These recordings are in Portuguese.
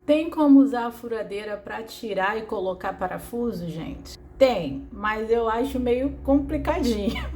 Tem como usar a furadeira para tirar e colocar parafuso, gente? Tem, mas eu acho meio complicadinho.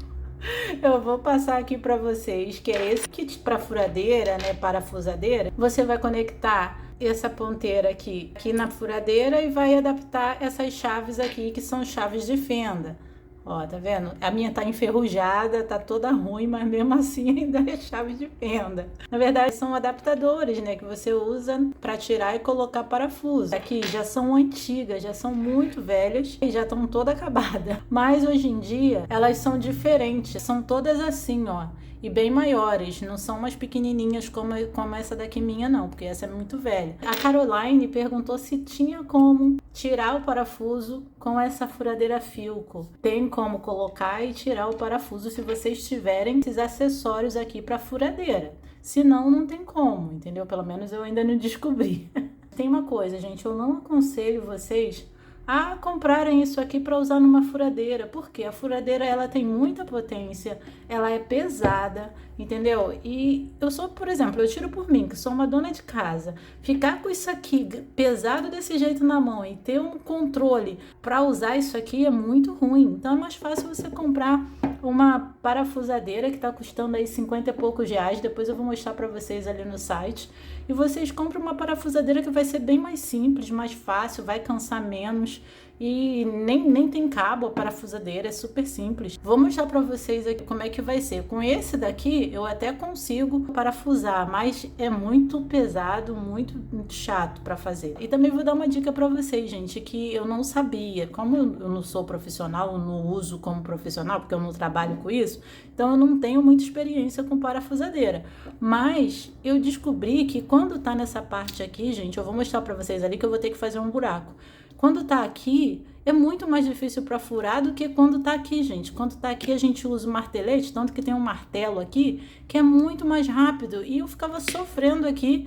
Eu vou passar aqui para vocês, que é esse kit para furadeira, né, parafusadeira. Você vai conectar essa ponteira aqui na furadeira e vai adaptar essas chaves aqui, que são chaves de fenda. Ó, tá vendo? A minha tá enferrujada, tá toda ruim, mas mesmo assim ainda é chave de fenda. Na verdade, são adaptadores, né, que você usa para tirar e colocar parafuso. Aqui já são antigas, já são muito velhas e já estão toda acabada. Mas hoje em dia, elas são diferentes, são todas assim, ó. E bem maiores, não são umas pequenininhas como essa daqui minha não, porque essa é muito velha. A Caroline perguntou se tinha como tirar o parafuso com essa furadeira Philco. Tem como colocar e tirar o parafuso se vocês tiverem esses acessórios aqui para furadeira. Se não, não tem como, entendeu? Pelo menos eu ainda não descobri. Tem uma coisa, gente, eu não aconselho vocês a comprarem isso aqui para usar numa furadeira, porque a furadeira ela tem muita potência, ela é pesada, entendeu? E eu sou, por exemplo, eu tiro por mim, que sou uma dona de casa, ficar com isso aqui pesado desse jeito na mão e ter um controle para usar isso aqui é muito ruim. Então é mais fácil você comprar uma parafusadeira que está custando aí 50 e poucos reais, depois eu vou mostrar para vocês ali no site, e vocês compram uma parafusadeira que vai ser bem mais simples, mais fácil, vai cansar menos e nem tem cabo a parafusadeira, é super simples. Vou mostrar para vocês aqui como é que vai ser. Com esse daqui eu até consigo parafusar, mas é muito pesado, muito chato para fazer. E também vou dar uma dica para vocês, gente, que eu não sabia, como eu não sou profissional, eu não uso como profissional, porque eu não trabalho com isso, então eu não tenho muita experiência com parafusadeira. Mas eu descobri que quando tá nessa parte aqui, gente, eu vou mostrar para vocês ali que eu vou ter que fazer um buraco. Quando tá aqui, é muito mais difícil para furar do que quando tá aqui, gente. Quando tá aqui, a gente usa o martelete, tanto que tem um martelo aqui, que é muito mais rápido. E eu ficava sofrendo aqui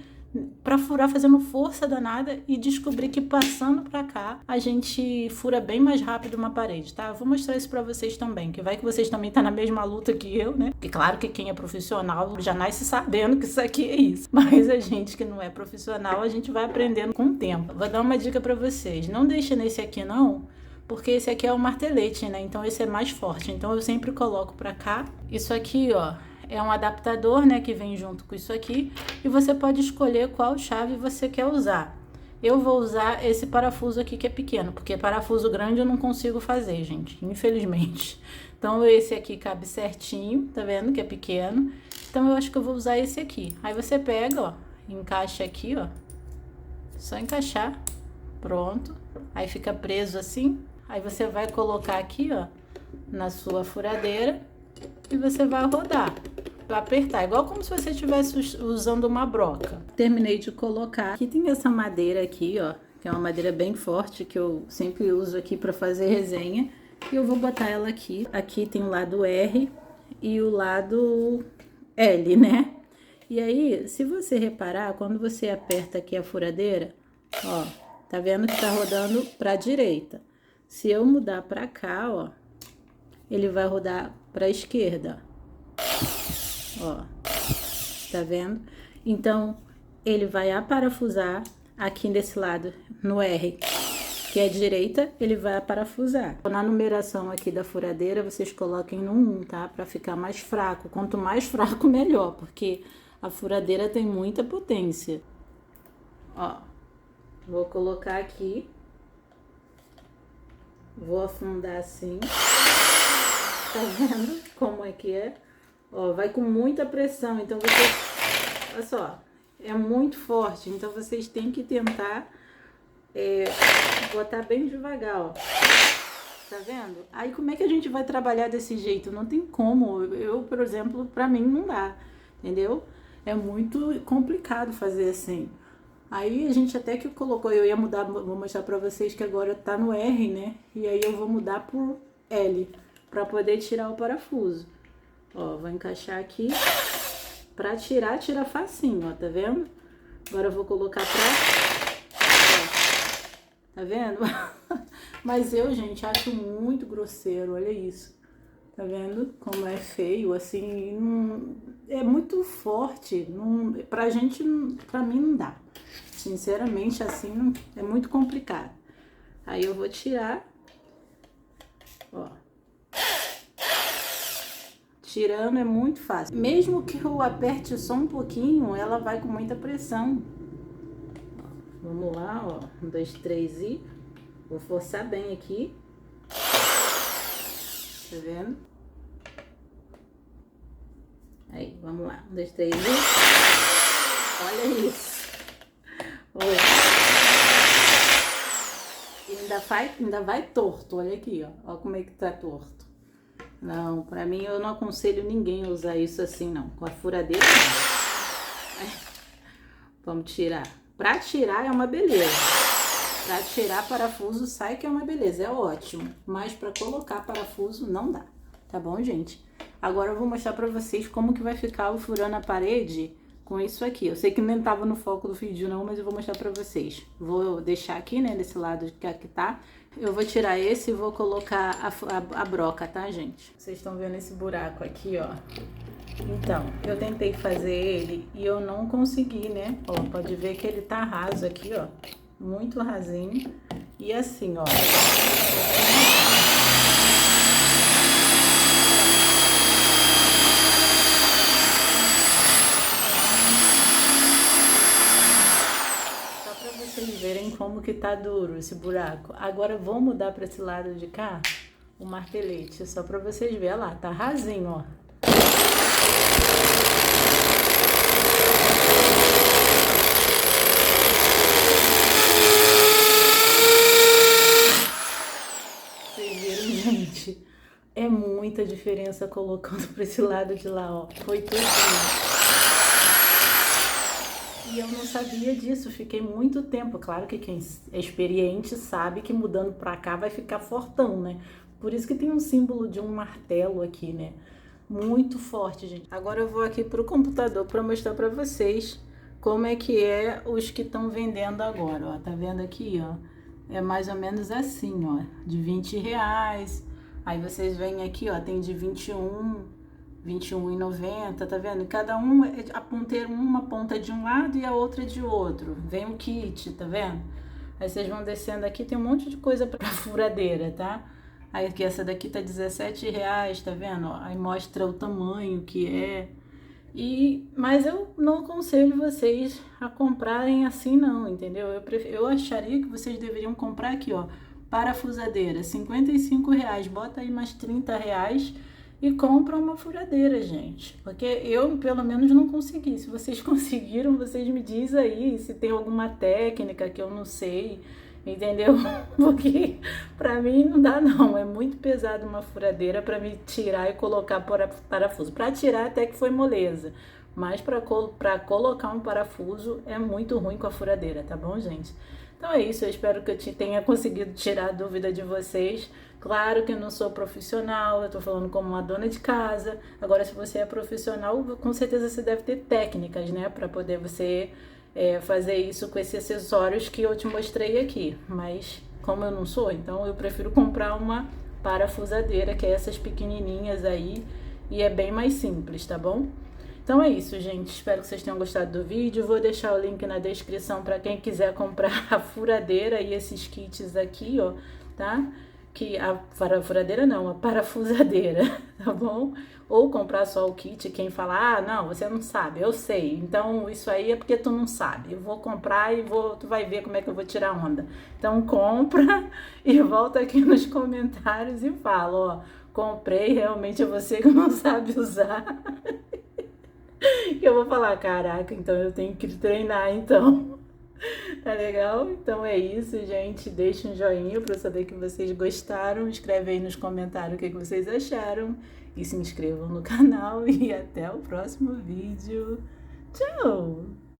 para furar, fazendo força danada, e descobri que passando para cá, a gente fura bem mais rápido uma parede, tá? Eu vou mostrar isso para vocês também, que vai que vocês também tá na mesma luta que eu, né? Porque claro que quem é profissional já nasce sabendo que isso aqui é isso. Mas a gente que não é profissional, a gente vai aprendendo com o tempo. Vou dar uma dica para vocês. Não deixa nesse aqui não, porque esse aqui é o martelete, né? Então esse é mais forte. Então eu sempre coloco para cá. Isso aqui, ó, é um adaptador, né, que vem junto com isso aqui, e você pode escolher qual chave você quer usar. Eu vou usar esse parafuso aqui que é pequeno, porque parafuso grande eu não consigo fazer, gente, infelizmente. Então esse aqui cabe certinho, tá vendo que é pequeno? Então eu acho que eu vou usar esse aqui. Aí você pega, ó, encaixa aqui, ó, só encaixar, pronto. Aí fica preso assim. Aí você vai colocar aqui, ó, na sua furadeira e você vai rodar para apertar, igual como se você estivesse usando uma broca. Terminei de colocar. Aqui tem essa madeira aqui, ó, que é uma madeira bem forte que eu sempre uso aqui para fazer resenha. E eu vou botar ela aqui. Aqui tem o lado R e o lado L, né? E aí, se você reparar, quando você aperta aqui a furadeira, ó, tá vendo que tá rodando para a direita. Se eu mudar para cá, ó, ele vai rodar para a esquerda. Ó, tá vendo? Então, ele vai aparafusar aqui desse lado, no R, que é direita, ele vai aparafusar. Na numeração aqui da furadeira, vocês coloquem no 1, tá? Pra ficar mais fraco. Quanto mais fraco, melhor, porque a furadeira tem muita potência. Ó, vou colocar aqui. Vou afundar assim. Tá vendo como é que é? Ó, vai com muita pressão, então vocês, olha só, é muito forte, então vocês têm que tentar botar bem devagar, ó, tá vendo? Aí como é que a gente vai trabalhar desse jeito? Não tem como, eu, por exemplo, pra mim não dá, entendeu? É muito complicado fazer assim. Aí a gente até que colocou, eu ia mudar, vou mostrar pra vocês que agora tá no R, né? E aí eu vou mudar pro L, pra poder tirar o parafuso. Ó, vou encaixar aqui. Pra tirar, tira facinho, ó, tá vendo? Agora eu vou colocar pra... Ó, tá vendo? Mas eu, gente, acho muito grosseiro, olha isso. Tá vendo como é feio, assim, não, é muito forte, não, pra gente, pra mim não dá. Sinceramente, assim, não, é muito complicado. Aí eu vou tirar, ó. Tirando é muito fácil. Mesmo que eu aperte só um pouquinho, ela vai com muita pressão. Vamos lá, ó. 1, 2, 3 e... Vou forçar bem aqui. Tá vendo? Aí, vamos lá. 1, 2, 3 e... Olha isso. Oi. Ainda vai torto. Olha aqui, ó. Olha como é que tá torto. Não, pra mim eu não aconselho ninguém a usar isso assim, não. Com a furadeira, não. Vamos tirar. Pra tirar é uma beleza. Pra tirar parafuso sai que é uma beleza, é ótimo. Mas pra colocar parafuso não dá. Tá bom, gente? Agora eu vou mostrar pra vocês como que vai ficar o furando a parede com isso aqui. Eu sei que nem tava no foco do vídeo não, mas eu vou mostrar pra vocês. Vou deixar aqui, né, desse lado que aqui tá. Eu vou tirar esse e vou colocar a broca, tá, gente? Vocês estão vendo esse buraco aqui, ó. Então, eu tentei fazer ele e eu não consegui, né? Ó, pode ver que ele tá raso aqui, ó. Muito rasinho. E assim, ó. Vocês verem como que tá duro esse buraco. Agora vou mudar para esse lado de cá o martelete, só para vocês verem. Olha lá, tá rasinho, ó. Vocês viram, gente? É muita diferença colocando para esse lado de lá, ó. Foi tudo. E eu não sabia disso, fiquei muito tempo. Claro que quem é experiente sabe que mudando pra cá vai ficar fortão, né? Por isso que tem um símbolo de um martelo aqui, né? Muito forte, gente. Agora eu vou aqui pro computador para mostrar pra vocês como é que é os que estão vendendo agora, ó. Tá vendo aqui, ó? É mais ou menos assim, ó. De R$20. Aí vocês vêm aqui, ó, tem de 21,90, tá vendo? Cada um, uma ponta de um lado e a outra de outro. Vem o kit, tá vendo? Aí vocês vão descendo aqui, tem um monte de coisa pra furadeira, tá? Aí aqui, essa daqui tá R$17, tá vendo? Ó, aí mostra o tamanho que é. Mas eu não aconselho vocês a comprarem assim não, entendeu? Eu acharia que vocês deveriam comprar aqui, ó, parafusadeira, R$55. Bota aí mais R$30 e compra uma furadeira, gente. Porque eu, pelo menos, não consegui. Se vocês conseguiram, vocês me dizem aí se tem alguma técnica que eu não sei, entendeu? Porque pra mim não dá não. É muito pesado uma furadeira pra me tirar e colocar parafuso. Pra tirar até que foi moleza. Mas pra colocar um parafuso é muito ruim com a furadeira, tá bom, gente? Então é isso, eu espero que eu tenha conseguido tirar a dúvida de vocês. Claro que eu não sou profissional, eu tô falando como uma dona de casa. Agora, se você é profissional, com certeza você deve ter técnicas, né? Pra poder você fazer isso com esses acessórios que eu te mostrei aqui. Mas, como eu não sou, então eu prefiro comprar uma parafusadeira, que é essas pequenininhas aí. E é bem mais simples, tá bom? Então é isso, gente. Espero que vocês tenham gostado do vídeo. Vou deixar o link na descrição para quem quiser comprar a furadeira e esses kits aqui, ó, tá? Que a furadeira não, a parafusadeira, tá bom? Ou comprar só o kit, quem fala, ah, não, você não sabe, eu sei. Então isso aí é porque tu não sabe. Eu vou comprar e tu vai ver como é que eu vou tirar onda. Então compra e volta aqui nos comentários e fala, ó, comprei, realmente é você que não sabe usar. Que eu vou falar, caraca, então eu tenho que treinar, então. Tá legal? Então é isso, gente. Deixa um joinha pra eu saber que vocês gostaram. Escreve aí nos comentários o que vocês acharam. E se inscrevam no canal. E até o próximo vídeo. Tchau!